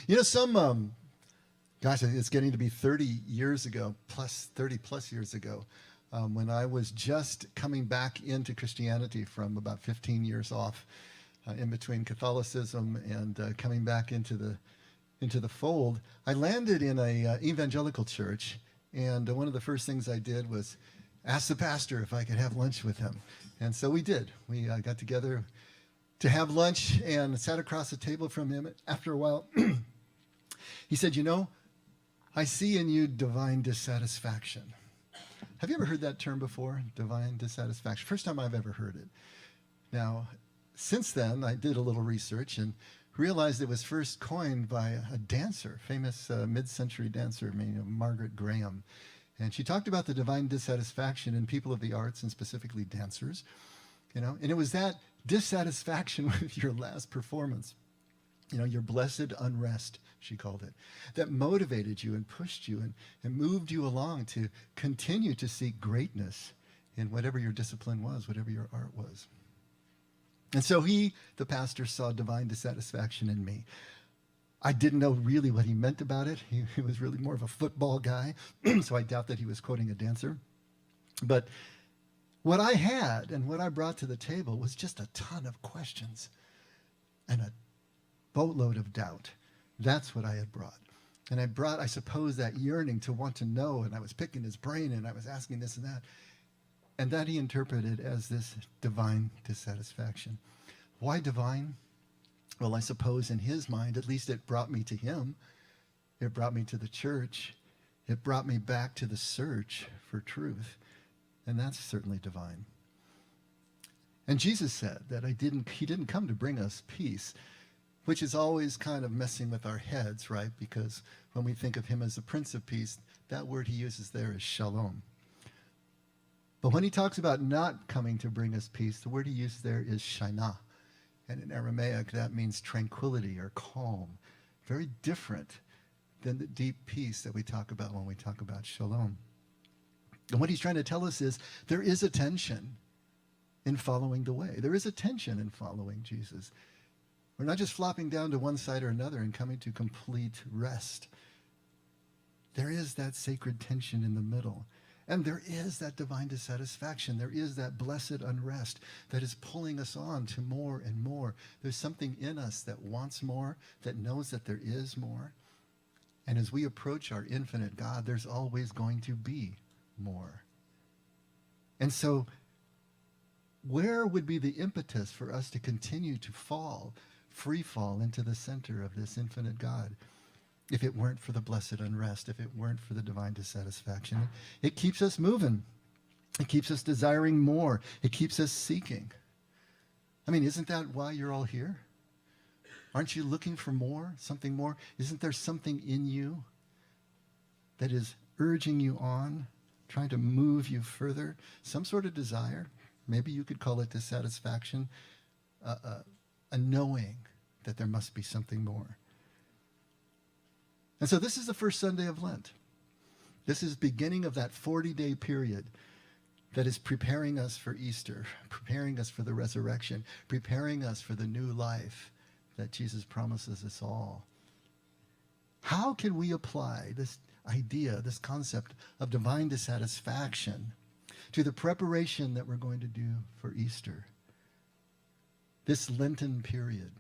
You know, gosh, it's getting to be 30 years ago, 30 plus years ago, when I was just coming back into Christianity from about 15 years off, in between Catholicism and coming back into the fold. I landed in a evangelical church, and one of the first things I did was ask the pastor if I could have lunch with him. And so we did. We got together to have lunch and sat across the table from him. After a while, he said, "You know, I see in you divine dissatisfaction." Have you ever heard that term before? Divine dissatisfaction. First time I've ever heard it. Now, since then, I did a little research and realized it was first coined by a dancer, famous mid-century dancer named Margaret Graham. And she talked about the divine dissatisfaction in people of the arts, and specifically dancers, and it was that dissatisfaction with your last performance, your blessed unrest, she called it, that motivated you and pushed you and moved you along to continue to seek greatness in whatever your discipline was, whatever your art was. And so the pastor, saw divine dissatisfaction in me. I didn't know really what he meant about it. He was really more of a football guy, so I doubt that he was quoting a dancer. But what I had and what I brought to the table was just a ton of questions and a boatload of doubt. That's what I had brought. And I brought, I suppose, that yearning to want to know, and I was picking his brain, and I was asking this and that. And that he interpreted as this divine dissatisfaction. Why divine? Well, I suppose in his mind, at least it brought me to him. It brought me to the church. It brought me back to the search for truth. And that's certainly divine. And Jesus said that he didn't come to bring us peace, which is always kind of messing with our heads, right? Because when we think of him as the Prince of Peace, that word he uses there is shalom. But when he talks about not coming to bring us peace, the word he uses there is shaina. And in Aramaic, that means tranquility or calm. Very different than the deep peace that we talk about when we talk about shalom. And what he's trying to tell us is there is a tension in following the way. There is a tension in following Jesus. We're not just flopping down to one side or another and coming to complete rest. There is that sacred tension in the middle. And there is that divine dissatisfaction. There is that blessed unrest that is pulling us on to more and more. There's something in us that wants more, that knows that there is more. And as we approach our infinite God, there's always going to be more. And so, where would be the impetus for us to continue to free fall into the center of this infinite God? If it weren't for the blessed unrest, if it weren't for the divine dissatisfaction, it keeps us moving. It keeps us desiring more. It keeps us seeking. I mean, isn't that why you're all here? Aren't you looking for more, something more? Isn't there something in you that is urging you on, trying to move you further? Some sort of desire. Maybe you could call it dissatisfaction, a knowing that there must be something more. And so this is the first Sunday of Lent. This is beginning of that 40-day period that is preparing us for Easter, preparing us for the resurrection, preparing us for the new life that Jesus promises us all. How can we apply this idea, this concept of divine dissatisfaction to the preparation that we're going to do for Easter, this Lenten period?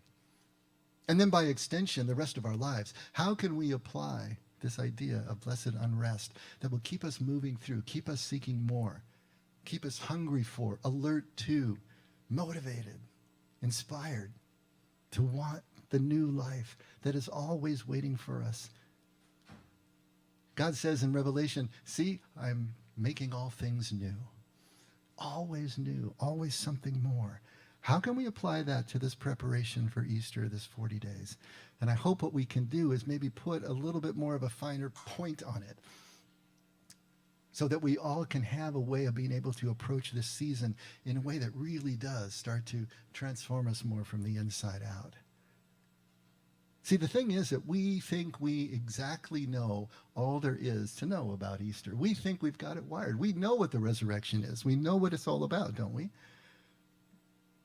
And then by extension, the rest of our lives. How can we apply this idea of blessed unrest that will keep us moving through, keep us seeking more, keep us hungry for, alert to, motivated, inspired to want the new life that is always waiting for us? God says in Revelation, see, I'm making all things new. Always new, always something more. How can we apply that to this preparation for Easter, this 40 days? And I hope what we can do is maybe put a little bit more of a finer point on it so that we all can have a way of being able to approach this season in a way that really does start to transform us more from the inside out. See, the thing is that we think we exactly know all there is to know about Easter. We think we've got it wired. We know what the resurrection is. We know what it's all about, don't we?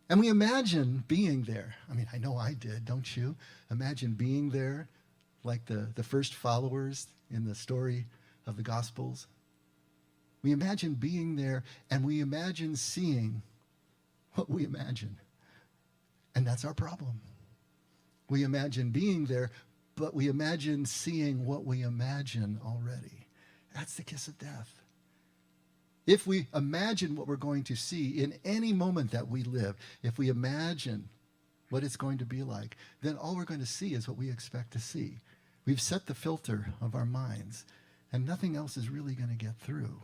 And we imagine being there. I mean, I know I did, don't you? Imagine being there, like the first followers in the story of the Gospels. We imagine being there, and we imagine seeing what we imagine. And that's our problem. We imagine being there, but we imagine seeing what we imagine already. That's the kiss of death. If we imagine what we're going to see in any moment that we live, if we imagine what it's going to be like, then all we're going to see is what we expect to see. We've set the filter of our minds, and nothing else is really going to get through.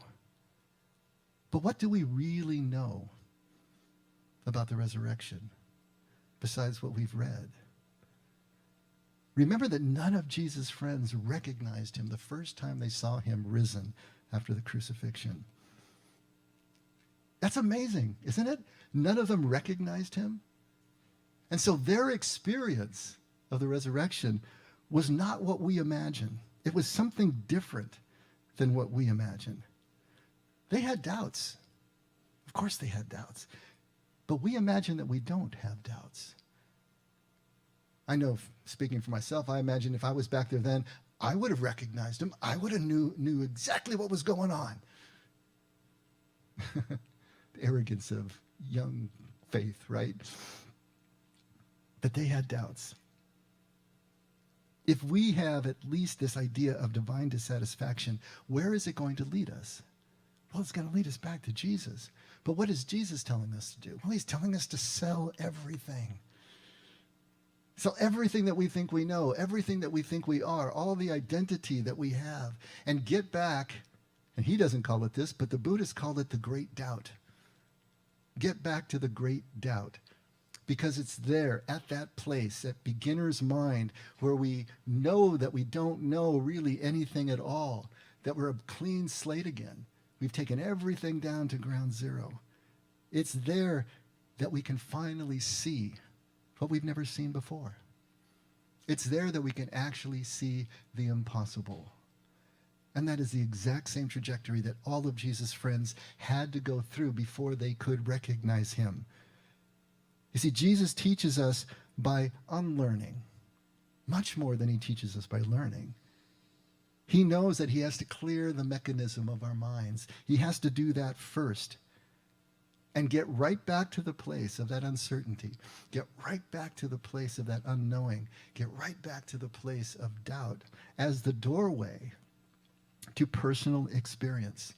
But what do we really know about the resurrection besides what we've read? Remember that none of Jesus' friends recognized him the first time they saw him risen after the crucifixion. That's amazing, isn't it? None of them recognized him. And so their experience of the resurrection was not what we imagine. It was something different than what we imagine. They had doubts. Of course they had doubts. But we imagine that we don't have doubts. I know, speaking for myself, I imagine if I was back there then, I would have recognized him. I would have knew exactly what was going on. The arrogance of young faith, right? But they had doubts. If we have at least this idea of divine dissatisfaction, where is it going to lead us? Well, it's going to lead us back to Jesus. But what is Jesus telling us to do? Well, he's telling us to sell everything. Sell everything that we think we know, everything that we think we are, all the identity that we have, and get back, and he doesn't call it this, but the Buddhists call it the great doubt. Get back to the great doubt. Because it's there, at that place, at beginner's mind, where we know that we don't know really anything at all, that we're a clean slate again. We've taken everything down to ground zero. It's there that we can finally see what we've never seen before. It's there that we can actually see the impossible. And that is the exact same trajectory that all of Jesus' friends had to go through before they could recognize him. You see, Jesus teaches us by unlearning, much more than he teaches us by learning. He knows that he has to clear the mechanism of our minds. He has to do that first and get right back to the place of that uncertainty, get right back to the place of that unknowing, get right back to the place of doubt as the doorway to personal experience.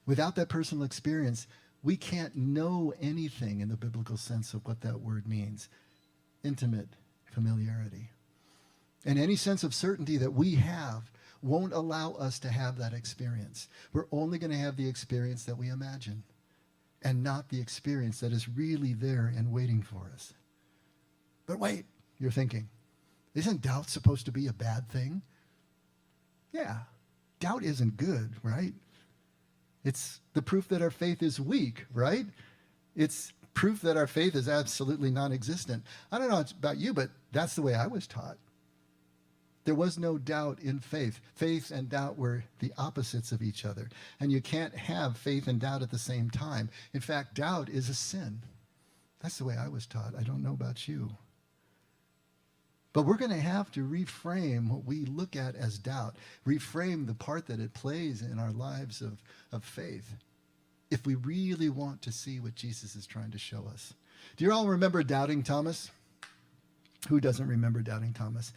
Without that personal experience, we can't know anything in the biblical sense of what that word means. Intimate familiarity. And any sense of certainty that we have won't allow us to have that experience. We're only going to have the experience that we imagine, and not the experience that is really there and waiting for us. But wait, you're thinking, isn't doubt supposed to be a bad thing? Yeah, doubt isn't good, right? It's the proof that our faith is weak, right? It's proof that our faith is absolutely non-existent. I don't know about you, but that's the way I was taught. There was no doubt in faith. Faith and doubt were the opposites of each other. And you can't have faith and doubt at the same time. In fact, doubt is a sin. That's the way I was taught. I don't know about you. But we're going to have to reframe what we look at as doubt, reframe the part that it plays in our lives of faith, if we really want to see what Jesus is trying to show us. Do you all remember Doubting Thomas? Who doesn't remember Doubting Thomas?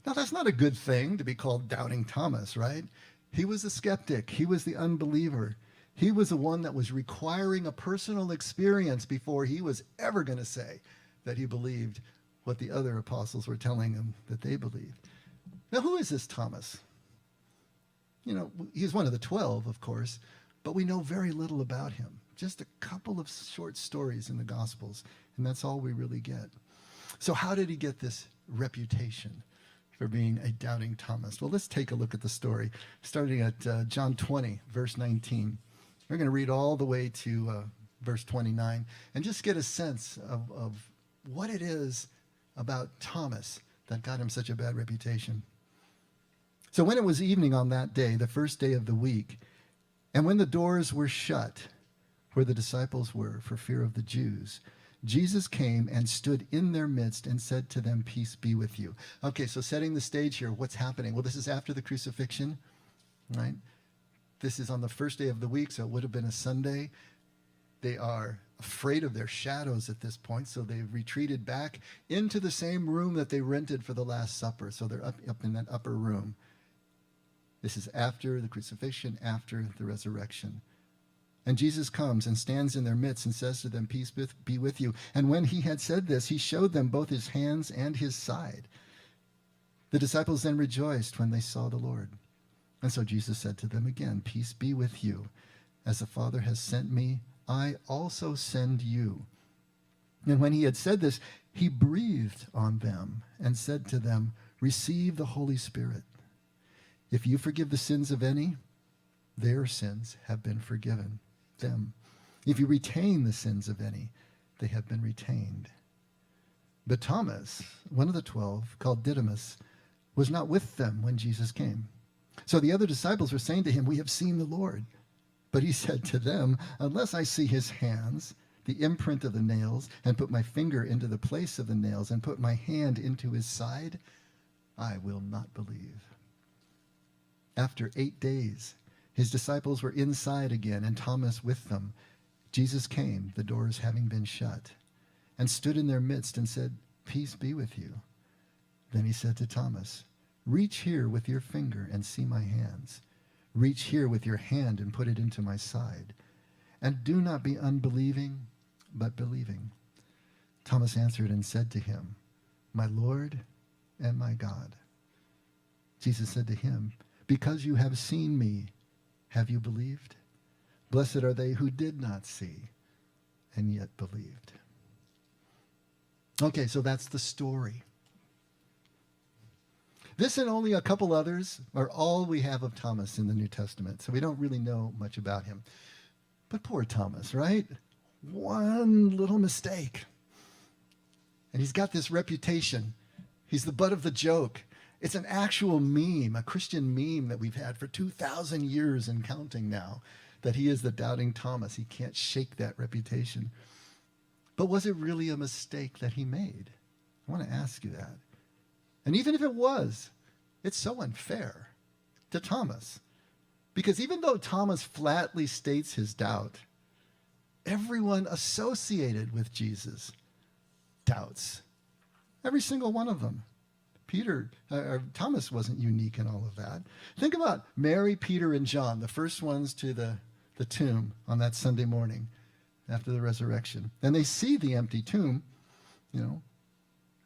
Now, that's not a good thing to be called Doubting Thomas, right? He was a skeptic. He was the unbeliever. He was the one that was requiring a personal experience before he was ever going to say that he believed what the other apostles were telling him that they believed. Now, who is this Thomas? You know, he's one of the 12, of course, but we know very little about him. Just a couple of short stories in the Gospels, and that's all we really get. So how did he get this reputation for being a doubting Thomas? Well, let's take a look at the story, starting at John 20, verse 19. We're going to read all the way to verse 29 and just get a sense of what it is about Thomas that got him such a bad reputation. So when it was evening on that day, the first day of the week, and when the doors were shut where the disciples were for fear of the Jews, Jesus came and stood in their midst and said to them, "Peace be with you." Okay, so setting the stage here, what's happening? Well, this is after the crucifixion, right? This is on the first day of the week, so it would have been a Sunday. They are afraid of their shadows at this point, so they've retreated back into the same room that they rented for the Last Supper. So they're up in that upper room. This is after the crucifixion, after the resurrection. And Jesus comes and stands in their midst and says to them, "Peace be with you." And when he had said this, he showed them both his hands and his side. The disciples then rejoiced when they saw the Lord. And so Jesus said to them again, "Peace be with you. As the Father has sent me, I also send you." And when he had said this, he breathed on them and said to them, "Receive the Holy Spirit. If you forgive the sins of any, their sins have been forgiven them. If you retain the sins of any, they have been retained." But Thomas, one of the 12, called Didymus, was not with them when Jesus came. So the other disciples were saying to him, "We have seen the Lord." But he said to them, "Unless I see his hands, the imprint of the nails, and put my finger into the place of the nails, and put my hand into his side, I will not believe." After 8 days, his disciples were inside again, and Thomas with them. Jesus came, the doors having been shut, and stood in their midst and said, "Peace be with you." Then he said to Thomas, "Reach here with your finger and see my hands. Reach here with your hand and put it into my side. And do not be unbelieving, but believing." Thomas answered and said to him, "My Lord and my God." Jesus said to him, "Because you have seen me, have you believed? Blessed are they who did not see and yet believed." Okay, so that's the story. This and only a couple others are all we have of Thomas in the New Testament, so we don't really know much about him. But poor Thomas, right? One little mistake. And he's got this reputation. He's the butt of the joke. It's an actual meme, a Christian meme that we've had for 2,000 years and counting now, that he is the doubting Thomas. He can't shake that reputation. But was it really a mistake that he made? I want to ask you that. And even if it was, it's so unfair to Thomas. Because even though Thomas flatly states his doubt, everyone associated with Jesus doubts. Every single one of them. Thomas wasn't unique in all of that. Think about Mary, Peter, and John, the first ones to the tomb on that Sunday morning after the resurrection. And they see the empty tomb,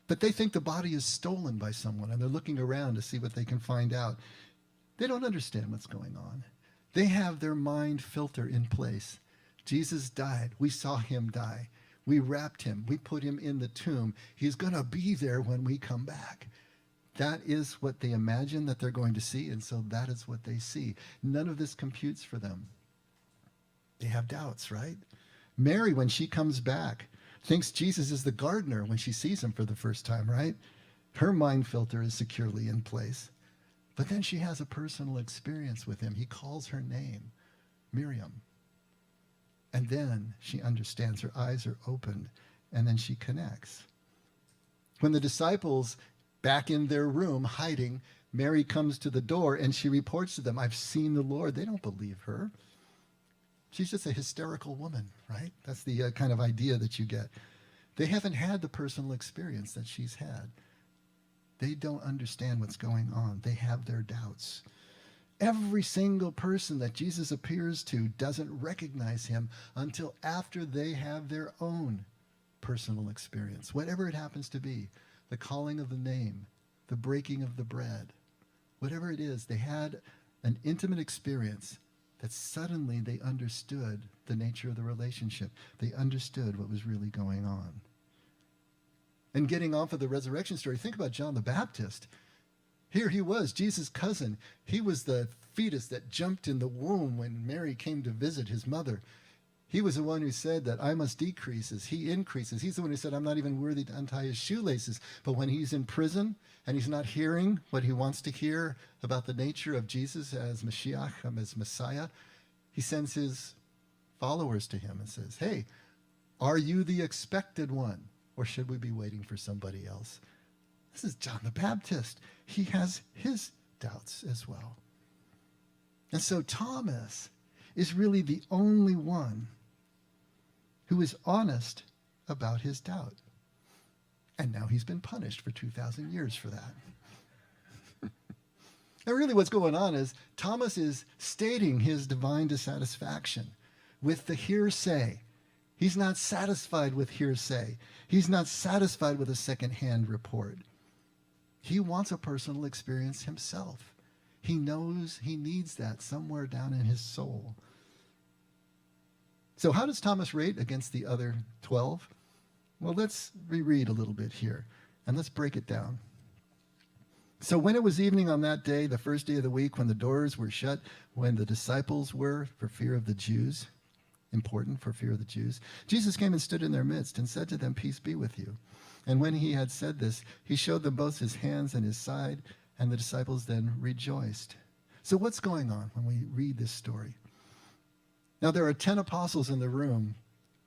but they think the body is stolen by someone, and they're looking around to see what they can find out. They don't understand what's going on. They have their mind filter in place. Jesus died. We saw him die. We wrapped him. We put him in the tomb. He's going to be there when we come back. That is what they imagine that they're going to see, and so that is what they see. None of this computes for them. They have doubts, right? Mary, when she comes back, thinks Jesus is the gardener when she sees him for the first time, right? Her mind filter is securely in place. But then she has a personal experience with him. He calls her name, Miriam. And then she understands. Her eyes are opened, and then she connects. When the disciples, back in their room, hiding, Mary comes to the door, and she reports to them, "I've seen the Lord." They don't believe her. She's just a hysterical woman, right? That's the kind of idea that you get. They haven't had the personal experience that she's had. They don't understand what's going on. They have their doubts. Every single person that Jesus appears to doesn't recognize him until after they have their own personal experience, whatever it happens to be, the calling of the name, the breaking of the bread, whatever it is, they had an intimate experience that suddenly they understood the nature of the relationship. They understood what was really going on. And getting off of the resurrection story, think about John the Baptist. Here he was, Jesus' cousin. He was the fetus that jumped in the womb when Mary came to visit his mother. He was the one who said that I must decrease as he increases. He's the one who said, I'm not even worthy to untie his shoelaces. But when he's in prison and he's not hearing what he wants to hear about the nature of Jesus as Mashiach, as Messiah, he sends his followers to him and says, hey, Are you the expected one, or should we be waiting for somebody else? This is John the Baptist. He has his doubts as well. And so Thomas is really the only one who is honest about his doubt. And now he's been punished for 2,000 years for that. And really what's going on is Thomas is stating his divine dissatisfaction with the hearsay. He's not satisfied with hearsay. He's not satisfied with a second-hand report. He wants a personal experience himself. He knows he needs that somewhere down in his soul. So how does Thomas rate against the other 12? Well, let's reread a little bit here, and let's break it down. So when it was evening on that day, the first day of the week, when the doors were shut, when the disciples were, for fear of the Jews, important, for fear of the Jews, Jesus came and stood in their midst and said to them, "Peace be with you." And when he had said this, he showed them both his hands and his side, and the disciples then rejoiced. So what's going on when we read this story? Now there are 10 apostles in the room,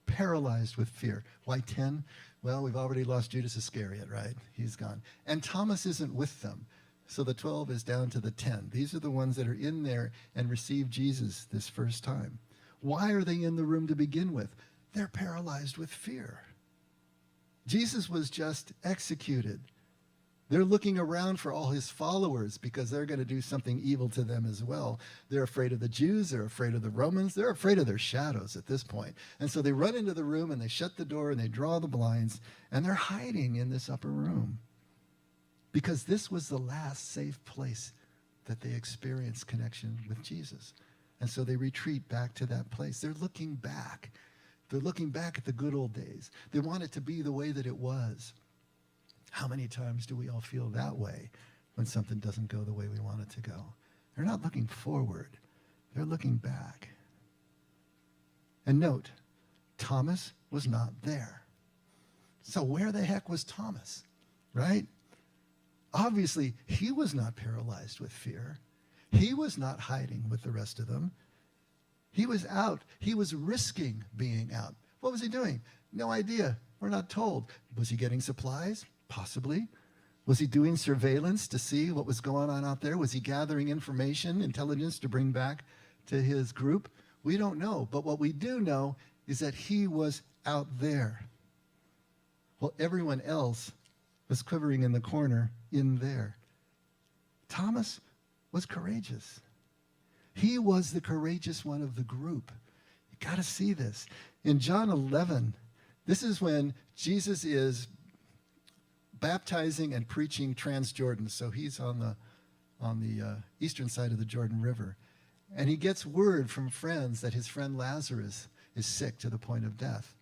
paralyzed with fear. Why 10? Well, we've already lost Judas Iscariot, right? He's gone. And Thomas isn't with them. So the 12 is down to the 10. These are the ones that are in there and receive Jesus this first time. Why are they in the room to begin with? They're paralyzed with fear. Jesus was just executed. They're looking around for all his followers because they're going to do something evil to them as well. They're afraid of the Jews. They're afraid of the Romans. They're afraid of their shadows at this point. And so they run into the room and they shut the door and they draw the blinds and they're hiding in this upper room because this was the last safe place that they experienced connection with Jesus. And so they retreat back to that place. They're looking back. They're looking back at the good old days. They want it to be the way that it was. How many times do we all feel that way when something doesn't go the way we want it to go? They're not looking forward. They're looking back. And note, Thomas was not there. So where the heck was Thomas, right? Obviously, he was not paralyzed with fear. He was not hiding with the rest of them. He was out. He was risking being out. What was he doing? No idea. We're not told. Was he getting supplies? Possibly. Was he doing surveillance to see what was going on out there? Was he gathering information, intelligence to bring back to his group? We don't know. But what we do know is that he was out there. Well, everyone else was quivering in the corner in there. Thomas was courageous. He was the courageous one of the group. You got to see this. In John 11, this is when Jesus is baptizing and preaching Transjordan. So he's on the eastern side of the Jordan River. And he gets word from friends that his friend Lazarus is sick to the point of death.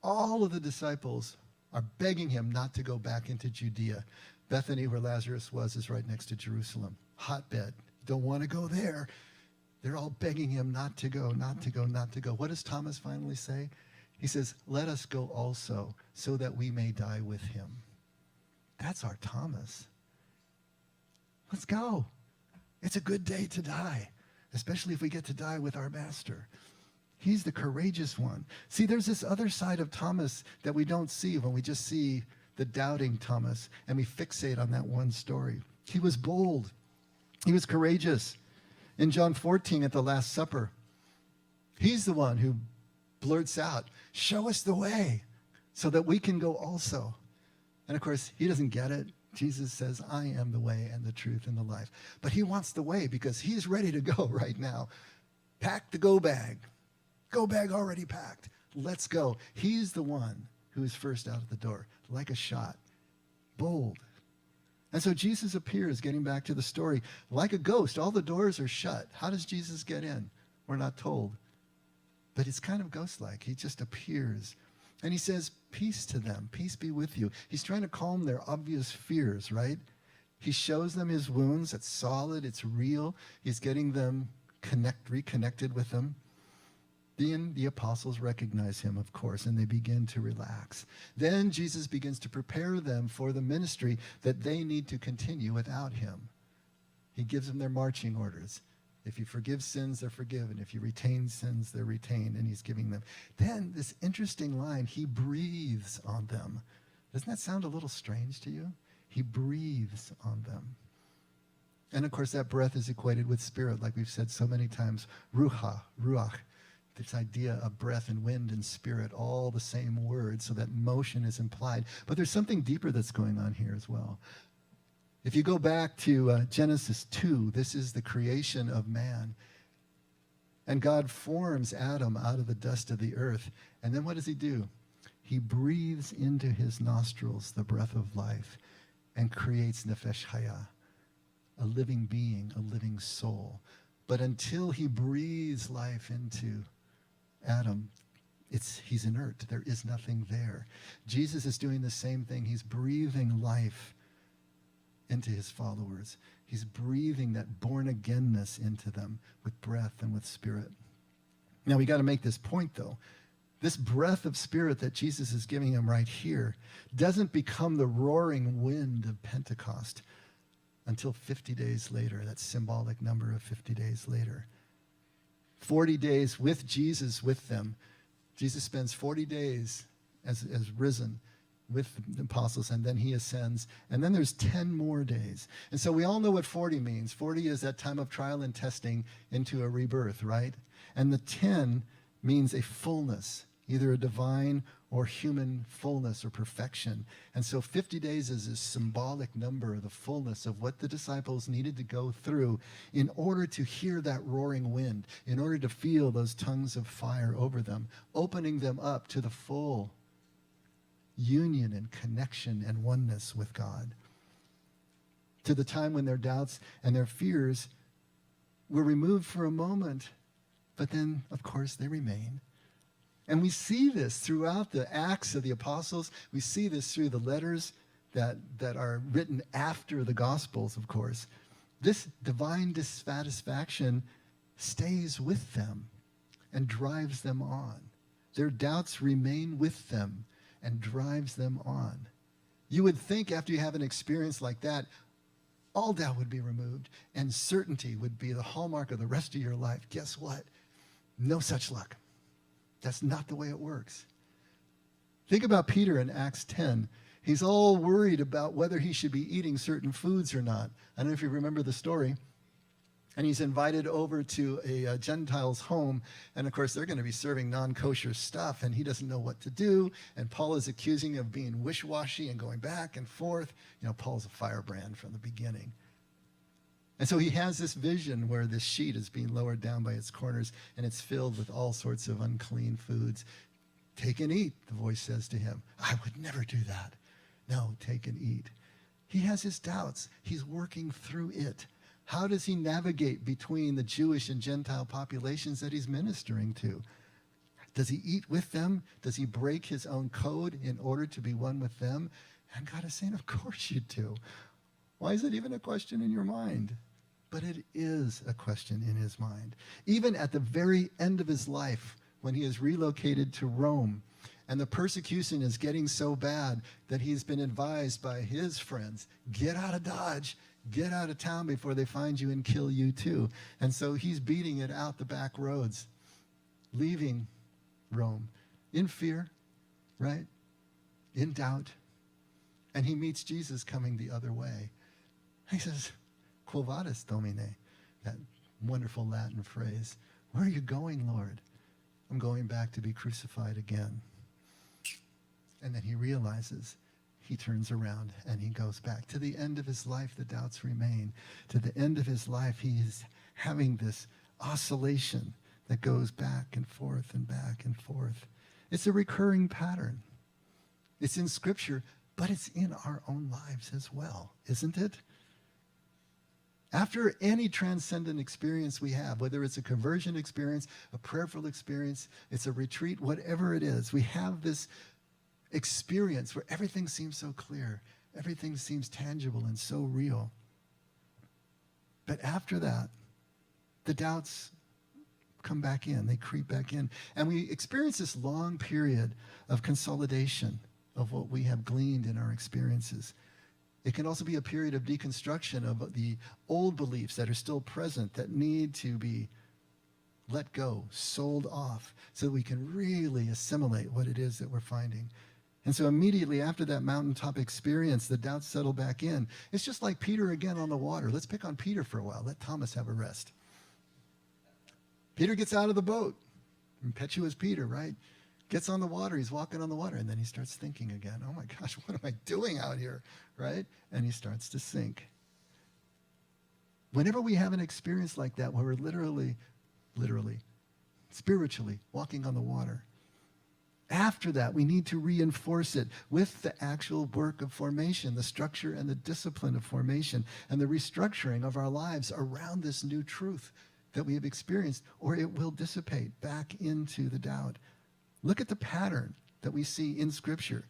All of the disciples are begging him not to go back into Judea. Bethany, where Lazarus was, is right next to Jerusalem. Hotbed. Don't want to go there. They're all begging him not to go, not to go, not to go. What does Thomas finally say? He says, "Let us go also, so that we may die with him." That's our Thomas. Let's go. It's a good day to die, especially if we get to die with our master. He's the courageous one. See, there's this other side of Thomas that we don't see when we just see the doubting Thomas and we fixate on that one story. He was bold. He was courageous. In John 14 at the Last Supper, he's the one who blurts out, "Show us the way so that we can go also." And of course, he doesn't get it. Jesus says, "I am the way and the truth and the life." But he wants the way because he's ready to go right now. Pack the go bag. Go bag already packed. Let's go. He's the one who is first out of the door, like a shot. Bold. And so Jesus appears, getting back to the story, like a ghost. All the doors are shut. How does Jesus get in? We're not told. But it's kind of ghost-like. He just appears. And he says, "Peace to them. Peace be with you." He's trying to calm their obvious fears, right? He shows them his wounds. It's solid. It's real. He's getting them reconnected with them. Then the apostles recognize him, of course, and they begin to relax. Then Jesus begins to prepare them for the ministry that they need to continue without him. He gives them their marching orders. If you forgive sins, they're forgiven. If you retain sins, they're retained, and he's giving them. Then this interesting line, he breathes on them. Doesn't that sound a little strange to you? He breathes on them. And of course, that breath is equated with spirit, like we've said so many times. Ruach. This idea of breath and wind and spirit, all the same word, so that motion is implied. But there's something deeper that's going on here as well. If you go back to Genesis 2, this is the creation of man. And God forms Adam out of the dust of the earth. And then what does he do? He breathes into his nostrils the breath of life and creates nefesh chaya, a living being, a living soul. But until he breathes life into Adam, he's inert. There is nothing there. Jesus is doing the same thing. He's breathing life into his followers. He's breathing that born-againness into them with breath and with spirit. Now, we got to make this point, though. This breath of spirit that Jesus is giving them right here doesn't become the roaring wind of Pentecost until 50 days later, that symbolic number of 50 days later. 40 days with Jesus with them. Jesus spends 40 days as risen with the apostles, and then he ascends. And then there's 10 more days. And so we all know what 40 means. 40 is that time of trial and testing into a rebirth, right? And the 10 means a fullness, either a divine or human fullness or perfection. And so 50 days is a symbolic number of the fullness of what the disciples needed to go through in order to hear that roaring wind, in order to feel those tongues of fire over them, opening them up to the full union and connection and oneness with God. To the time when their doubts and their fears were removed for a moment, but then, of course, they remain. And we see this throughout the Acts of the Apostles. We see this through the letters that are written after the Gospels, of course. This divine dissatisfaction stays with them and drives them on. Their doubts remain with them and drives them on. You would think after you have an experience like that, all doubt would be removed and certainty would be the hallmark of the rest of your life. Guess what? No such luck. That's not the way it works. Think about Peter in Acts 10. He's all worried about whether he should be eating certain foods or not. I don't know if you remember the story. And he's invited over to a Gentile's home. And of course, they're going to be serving non-kosher stuff. And he doesn't know what to do. And Paul is accusing him of being wish-washy and going back and forth. You know, Paul's a firebrand from the beginning. And so he has this vision where this sheet is being lowered down by its corners, and it's filled with all sorts of unclean foods. Take and eat, the voice says to him. I would never do that. No, take and eat. He has his doubts. He's working through it. How does he navigate between the Jewish and Gentile populations that he's ministering to? Does he eat with them? Does he break his own code in order to be one with them? And God is saying, of course you do. Why is it even a question in your mind? But it is a question in his mind. Even at the very end of his life, when he is relocated to Rome, and the persecution is getting so bad that he's been advised by his friends, get out of Dodge, get out of town before they find you and kill you too. And so he's beating it out the back roads, leaving Rome in fear, right? In doubt. And he meets Jesus coming the other way. He says, Quo vadis, Domine, that wonderful Latin phrase. Where are you going, Lord? I'm going back to be crucified again. And then he realizes, he turns around and he goes back. To the end of his life, the doubts remain. To the end of his life, he is having this oscillation that goes back and forth and back and forth. It's a recurring pattern. It's in Scripture, but it's in our own lives as well, isn't it? After any transcendent experience we have, whether it's a conversion experience, a prayerful experience, it's a retreat, whatever it is, we have this experience where everything seems so clear, everything seems tangible and so real. But after that, the doubts come back in, they creep back in, and we experience this long period of consolidation of what we have gleaned in our experiences. It can also be a period of deconstruction of the old beliefs that are still present that need to be let go, sold off, so that we can really assimilate what it is that we're finding. And so immediately after that mountaintop experience, the doubts settle back in. It's just like Peter again on the water. Let's pick on Peter for a while. Let Thomas have a rest. Peter gets out of the boat. Impetuous Peter, right? Gets on the water. He's walking on the water. And then he starts thinking again, oh my gosh, what am I doing out here, right? And he starts to sink. Whenever we have an experience like that, where we're literally, spiritually walking on the water, after that, we need to reinforce it with the actual work of formation, the structure and the discipline of formation, and the restructuring of our lives around this new truth that we have experienced, or it will dissipate back into the doubt. Look at the pattern that we see in Scripture.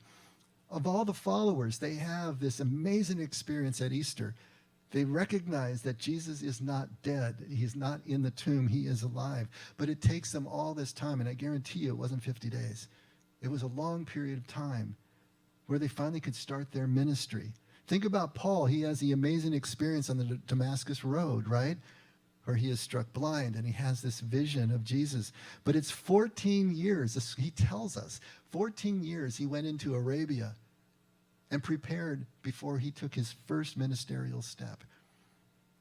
Of all the followers, they have this amazing experience at Easter. They recognize that Jesus is not dead. He's not in the tomb. He is alive. But it takes them all this time, and I guarantee you it wasn't 50 days. It was a long period of time where they finally could start their ministry. Think about Paul. He has the amazing experience on the Damascus Road, right? Where he is struck blind and he has this vision of Jesus. But it's 14 years, he tells us, 14 years he went into Arabia and prepared before he took his first ministerial step.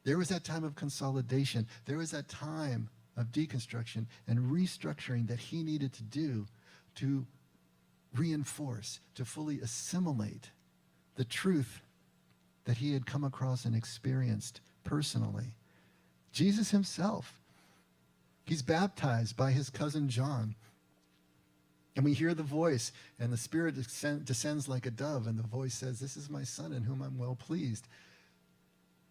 There was that time of consolidation. There was that time of deconstruction and restructuring that he needed to do to reinforce, to fully assimilate the truth that he had come across and experienced personally. Jesus himself, he's baptized by his cousin John. And we hear the voice, and the Spirit descends like a dove, and the voice says, "This is my Son in whom I'm well pleased."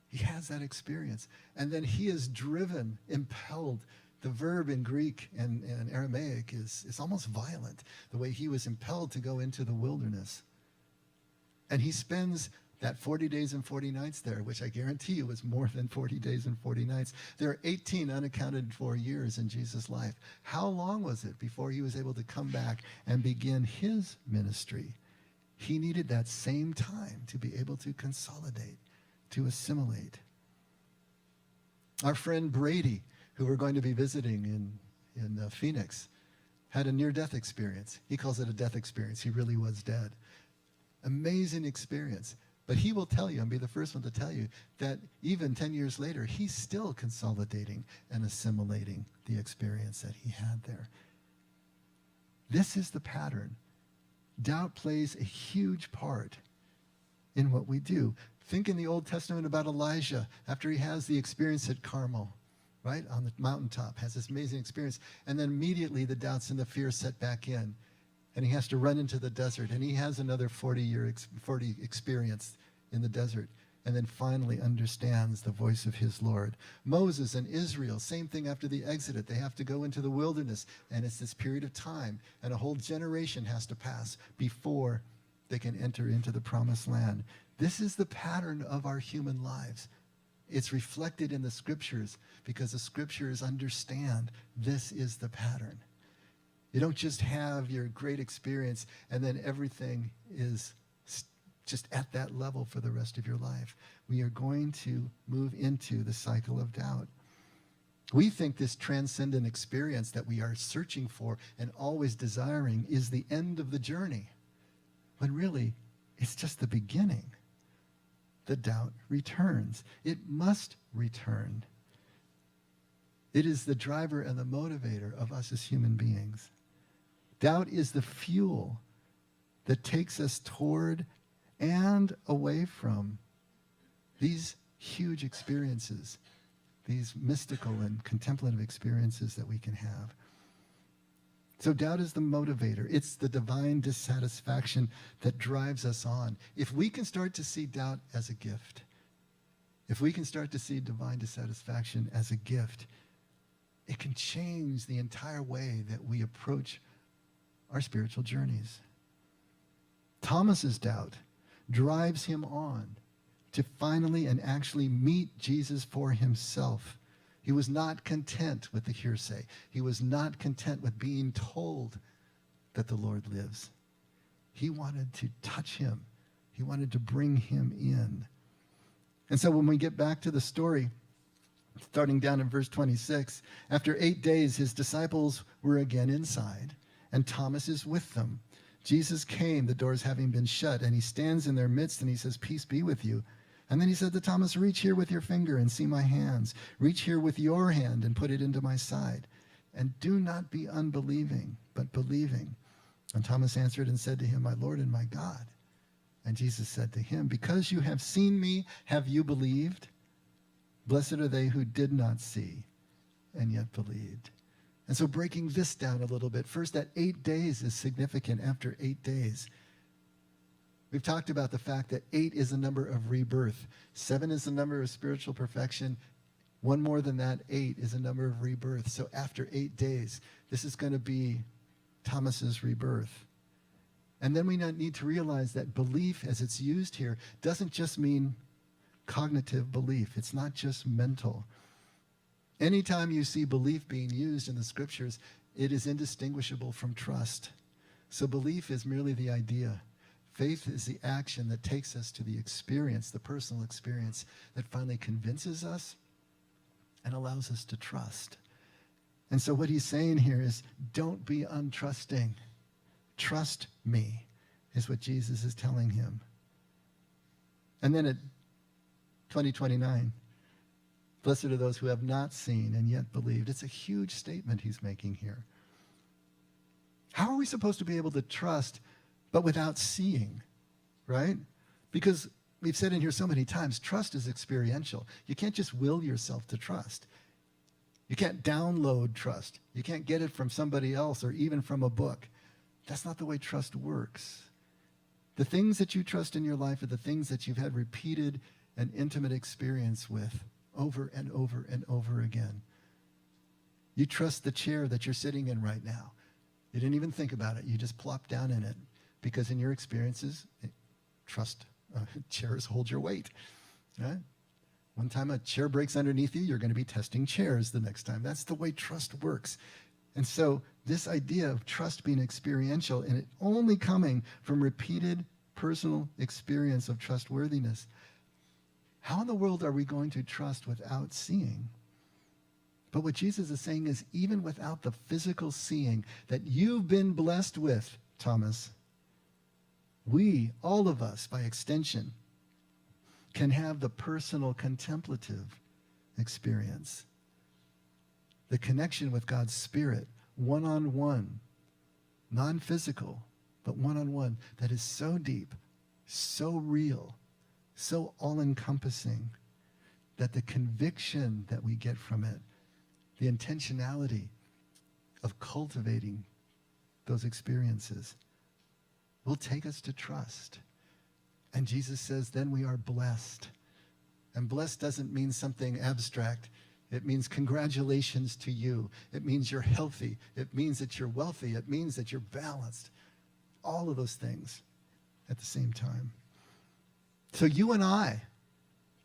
He has that experience. And then he is driven, impelled. The verb in Greek and Aramaic is almost violent, the way he was impelled to go into the wilderness. And he spends that 40 days and 40 nights there, which I guarantee you was more than 40 days and 40 nights. There are 18 unaccounted for years in Jesus' life. How long was it before he was able to come back and begin his ministry? He needed that same time to be able to consolidate, to assimilate. Our friend Brady, who we're going to be visiting in Phoenix, had a near-death experience. He calls it a death experience. He really was dead. Amazing experience. But he will tell you, and be the first one to tell you, that even 10 years later, he's still consolidating and assimilating the experience that he had there. This is the pattern. Doubt plays a huge part in what we do. Think in the Old Testament about Elijah after he has the experience at Carmel, right, on the mountaintop, has this amazing experience, and then immediately the doubts and the fears set back in. And he has to run into the desert, and he has another 40 experience in the desert, and then finally understands the voice of his Lord. Moses and Israel, same thing after the Exodus. They have to go into the wilderness, and it's this period of time, and a whole generation has to pass before they can enter into the promised land. This is the pattern of our human lives. It's reflected in the Scriptures because the Scriptures understand this is the pattern. You don't just have your great experience and then everything is just at that level for the rest of your life. We are going to move into the cycle of doubt. We think this transcendent experience that we are searching for and always desiring is the end of the journey, when really it's just the beginning. The doubt returns. It must return. It is the driver and the motivator of us as human beings. Doubt is the fuel that takes us toward and away from these huge experiences, these mystical and contemplative experiences that we can have. So doubt is the motivator. It's the divine dissatisfaction that drives us on. If we can start to see doubt as a gift, if we can start to see divine dissatisfaction as a gift, it can change the entire way that we approach our spiritual journeys. Thomas's doubt drives him on to finally and actually meet Jesus for himself. He was not content with the hearsay. He was not content with being told that the Lord lives. He wanted to touch him He wanted to bring him in. And so when we get back to the story, starting down in verse 26, after 8 days, his disciples were again inside, and Thomas is with them. Jesus came, the doors having been shut, and he stands in their midst, and he says, "Peace be with you." And then he said to Thomas, "Reach here with your finger and see my hands. Reach here with your hand and put it into my side. And do not be unbelieving, but believing." And Thomas answered and said to him, "My Lord and my God." And Jesus said to him, "Because you have seen me, have you believed? Blessed are they who did not see and yet believed." And so breaking this down a little bit, first, that 8 days is significant. After 8 days, we've talked about the fact that 8 is a number of rebirth. 7 is the number of spiritual perfection. One more than that, 8 is a number of rebirth. So after 8 days, this is going to be Thomas's rebirth. And then we need to realize that belief, as it's used here, doesn't just mean cognitive belief. It's not just mental. Anytime you see belief being used in the scriptures, it is indistinguishable from trust. So belief is merely the idea. Faith is the action that takes us to the experience, the personal experience that finally convinces us and allows us to trust. And so what he's saying here is, don't be untrusting. Trust me, is what Jesus is telling him. And then at 20:29, blessed are those who have not seen and yet believed. It's a huge statement he's making here. How are we supposed to be able to trust but without seeing, right? Because we've said in here so many times, trust is experiential. You can't just will yourself to trust. You can't download trust. You can't get it from somebody else or even from a book. That's not the way trust works. The things that you trust in your life are the things that you've had repeated and intimate experience with over and over and over again. You trust the chair that you're sitting in right now. You didn't even think about it. You just plop down in it because in your experiences, chairs hold your weight. Right? One time a chair breaks underneath you, you're going to be testing chairs the next time. That's the way trust works. And so this idea of trust being experiential and it only coming from repeated personal experience of trustworthiness, how in the world are we going to trust without seeing? But what Jesus is saying is, even without the physical seeing that you've been blessed with, Thomas, we, all of us, by extension, can have the personal contemplative experience. The connection with God's Spirit, one-on-one, non-physical, but one-on-one, that is so deep, so real, so all-encompassing, that the conviction that we get from it, the intentionality of cultivating those experiences, will take us to trust. And Jesus says, then we are blessed. And blessed doesn't mean something abstract. It means congratulations to you. It means you're healthy. It means that you're wealthy. It means that you're balanced. All of those things at the same time. So you and I,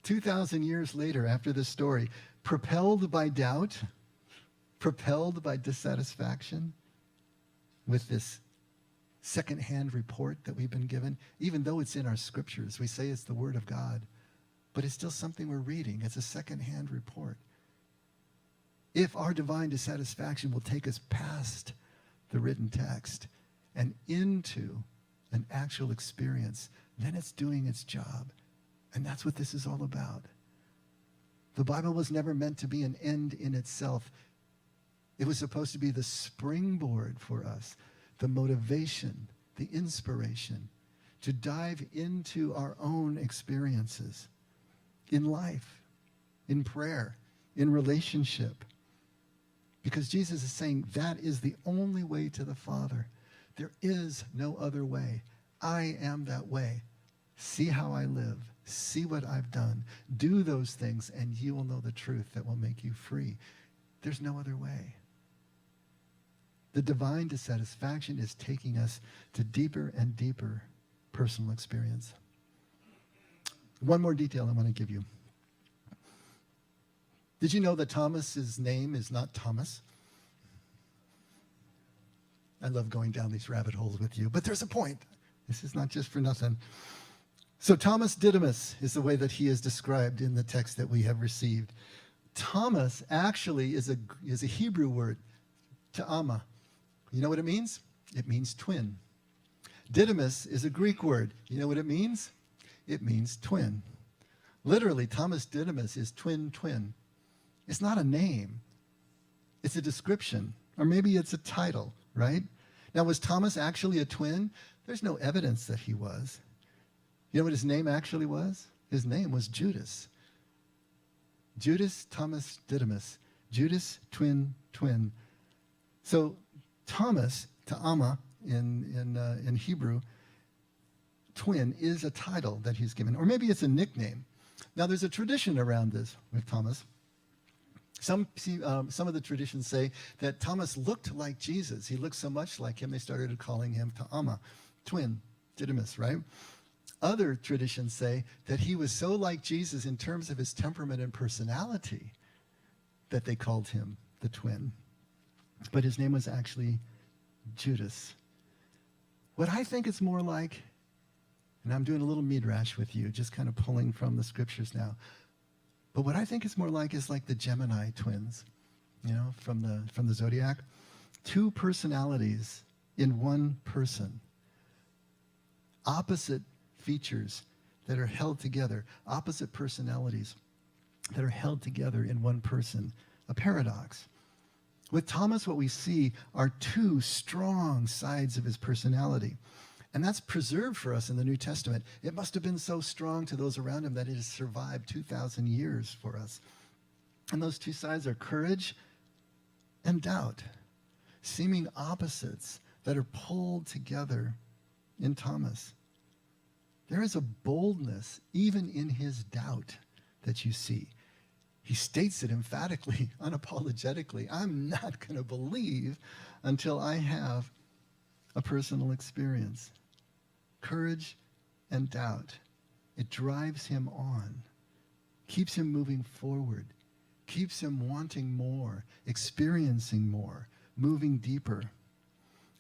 2,000 years later after this story, propelled by doubt, propelled by dissatisfaction with this secondhand report that we've been given, even though it's in our scriptures, we say it's the Word of God, but it's still something we're reading. It's a secondhand report. If our divine dissatisfaction will take us past the written text and into an actual experience, then it's doing its job. And that's what this is all about. The Bible was never meant to be an end in itself. It was supposed to be the springboard for us, the motivation, the inspiration to dive into our own experiences in life, in prayer, in relationship. Because Jesus is saying that is the only way to the Father. There is no other way. I am that way. See how I live. See what I've done. Do those things, and you will know the truth that will make you free. There's no other way. The divine dissatisfaction is taking us to deeper and deeper personal experience. One more detail I want to give you. Did you know that Thomas's name is not Thomas? I love going down these rabbit holes with you, but there's a point. This is not just for nothing. So Thomas Didymus is the way that he is described in the text that we have received. Thomas actually is a Hebrew word, ta'ama. You know what it means? It means twin. Didymus is a Greek word. You know what it means? It means twin. Literally, Thomas Didymus is twin, twin. It's not a name. It's a description, or maybe it's a title, right? Now, was Thomas actually a twin? There's no evidence that he was. You know what his name actually was? His name was Judas. Judas Thomas Didymus. Judas, twin, twin. So Thomas, ta'ama in Hebrew, twin, is a title that he's given. Or maybe it's a nickname. Now, there's a tradition around this with Thomas. Some of the traditions say that Thomas looked like Jesus. He looked so much like him, they started calling him ta'ama, twin, Didymus, right? Other traditions say that he was so like Jesus in terms of his temperament and personality that they called him the twin. But his name was actually Judas. What I think it's more like, and I'm doing a little midrash with you, just kind of pulling from the scriptures now, but what I think it's more like is like the Gemini twins, you know, from the zodiac. Two personalities in one person. Opposite features that are held together. Opposite personalities that are held together in one person. A paradox. With Thomas, what we see are two strong sides of his personality. And that's preserved for us in the New Testament. It must have been so strong to those around him that it has survived 2,000 years for us. And those two sides are courage and doubt, seeming opposites that are pulled together in Thomas. There is a boldness, even in his doubt, that you see. He states it emphatically, unapologetically. I'm not going to believe until I have a personal experience. Courage and doubt. It drives him on, keeps him moving forward, keeps him wanting more, experiencing more, moving deeper.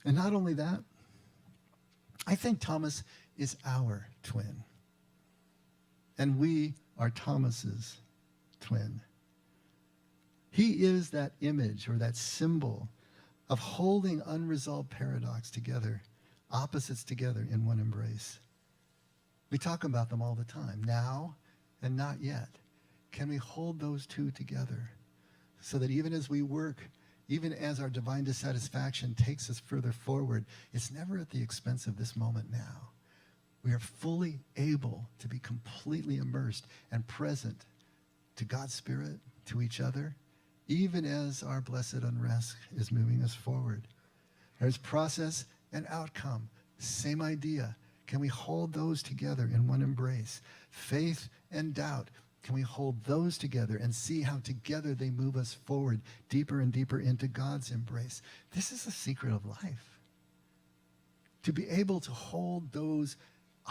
And not only that, I think Thomas is our twin. And we are Thomas's twin. He is that image or that symbol of holding unresolved paradox together, opposites together in one embrace. We talk about them all the time, now and not yet. Can we hold those two together so that even as we work, even as our divine dissatisfaction takes us further forward, it's never at the expense of this moment now. We are fully able to be completely immersed and present to God's Spirit, to each other, even as our blessed unrest is moving us forward. There's process and outcome. Same idea. Can we hold those together in one embrace? Faith and doubt. Can we hold those together and see how together they move us forward deeper and deeper into God's embrace? This is the secret of life. To be able to hold those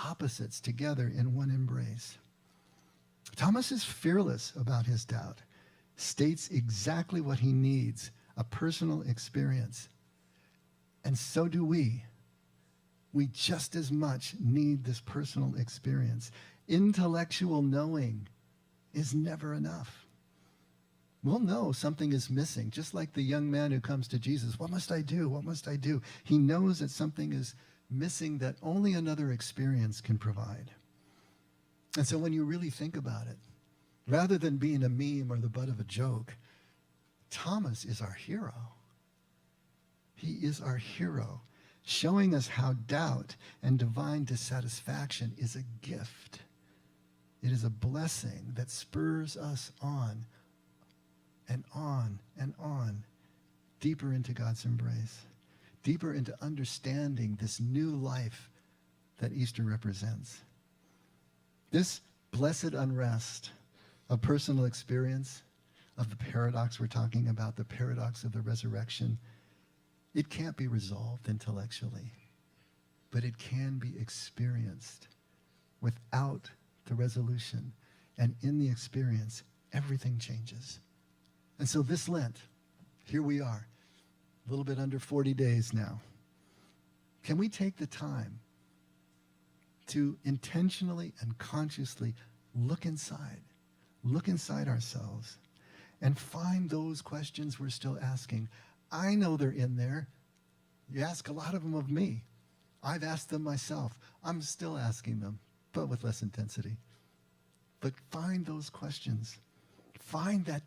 opposites together in one embrace. Thomas is fearless about his doubt, states exactly what he needs, a personal experience. And so do we. We just as much need this personal experience. Intellectual knowing is never enough. We'll know something is missing, just like the young man who comes to Jesus. What must I do? What must I do? He knows that something is missing that only another experience can provide. And so when you really think about it, rather than being a meme or the butt of a joke, Thomas is our hero. He is our hero, showing us how doubt and divine dissatisfaction is a gift. It is a blessing that spurs us on and on and on, deeper into God's embrace, deeper into understanding this new life that Easter represents. This blessed unrest of personal experience, of the paradox we're talking about, the paradox of the resurrection, it can't be resolved intellectually, but it can be experienced without the resolution. And in the experience, everything changes. And so this Lent, here we are, a little bit under 40 days now. Can we take the time to intentionally and consciously look inside ourselves and find those questions we're still asking. I know they're in there. You ask a lot of them of me. I've asked them myself. I'm still asking them, but with less intensity. But find those questions. Find that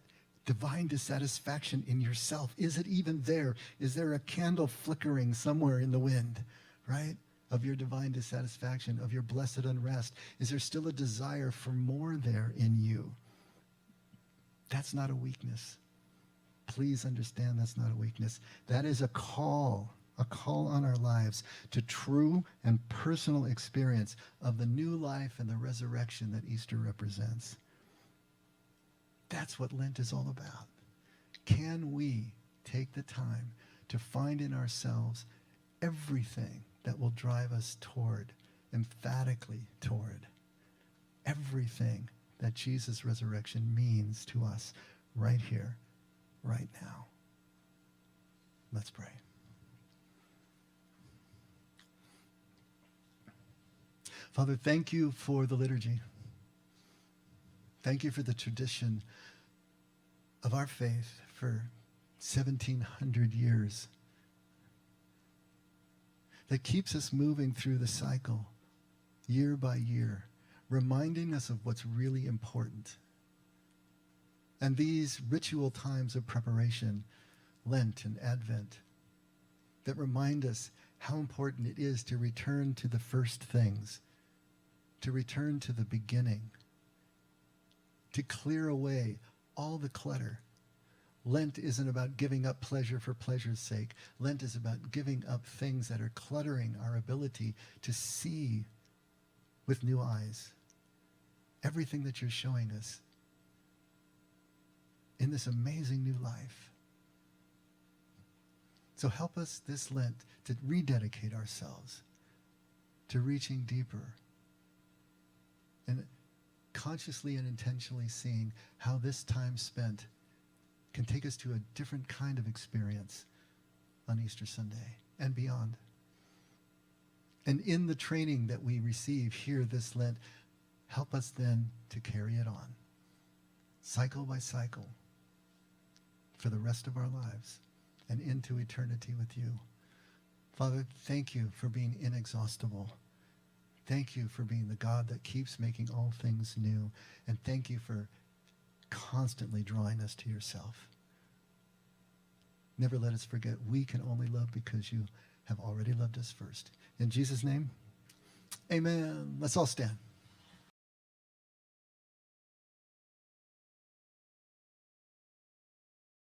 divine dissatisfaction in yourself. Is it even there? Is there a candle flickering somewhere in the wind, right? Of your divine dissatisfaction, of your blessed unrest? Is there still a desire for more there in you? That's not a weakness. Please understand that's not a weakness. That is a call on our lives to true and personal experience of the new life and the resurrection that Easter represents. That's what Lent is all about. Can we take the time to find in ourselves everything that will drive us toward, emphatically toward, everything that Jesus' resurrection means to us right here, right now? Let's pray. Father, thank you for the liturgy. Thank you for the tradition of our faith for 1,700 years that keeps us moving through the cycle year by year, reminding us of what's really important. And these ritual times of preparation, Lent and Advent, that remind us how important it is to return to the first things, to return to the beginning, to clear away all the clutter. Lent isn't about giving up pleasure for pleasure's sake. Lent is about giving up things that are cluttering our ability to see with new eyes everything that you're showing us in this amazing new life. So help us this Lent to rededicate ourselves to reaching deeper and consciously and intentionally seeing how this time spent can take us to a different kind of experience on Easter Sunday and beyond. And in the training that we receive here this Lent, help us then to carry it on, cycle by cycle, for the rest of our lives and into eternity with you. Father, thank you for being inexhaustible. Thank you for being the God that keeps making all things new. And thank you for constantly drawing us to yourself. Never let us forget we can only love because you have already loved us first. In Jesus' name, amen. Let's all stand.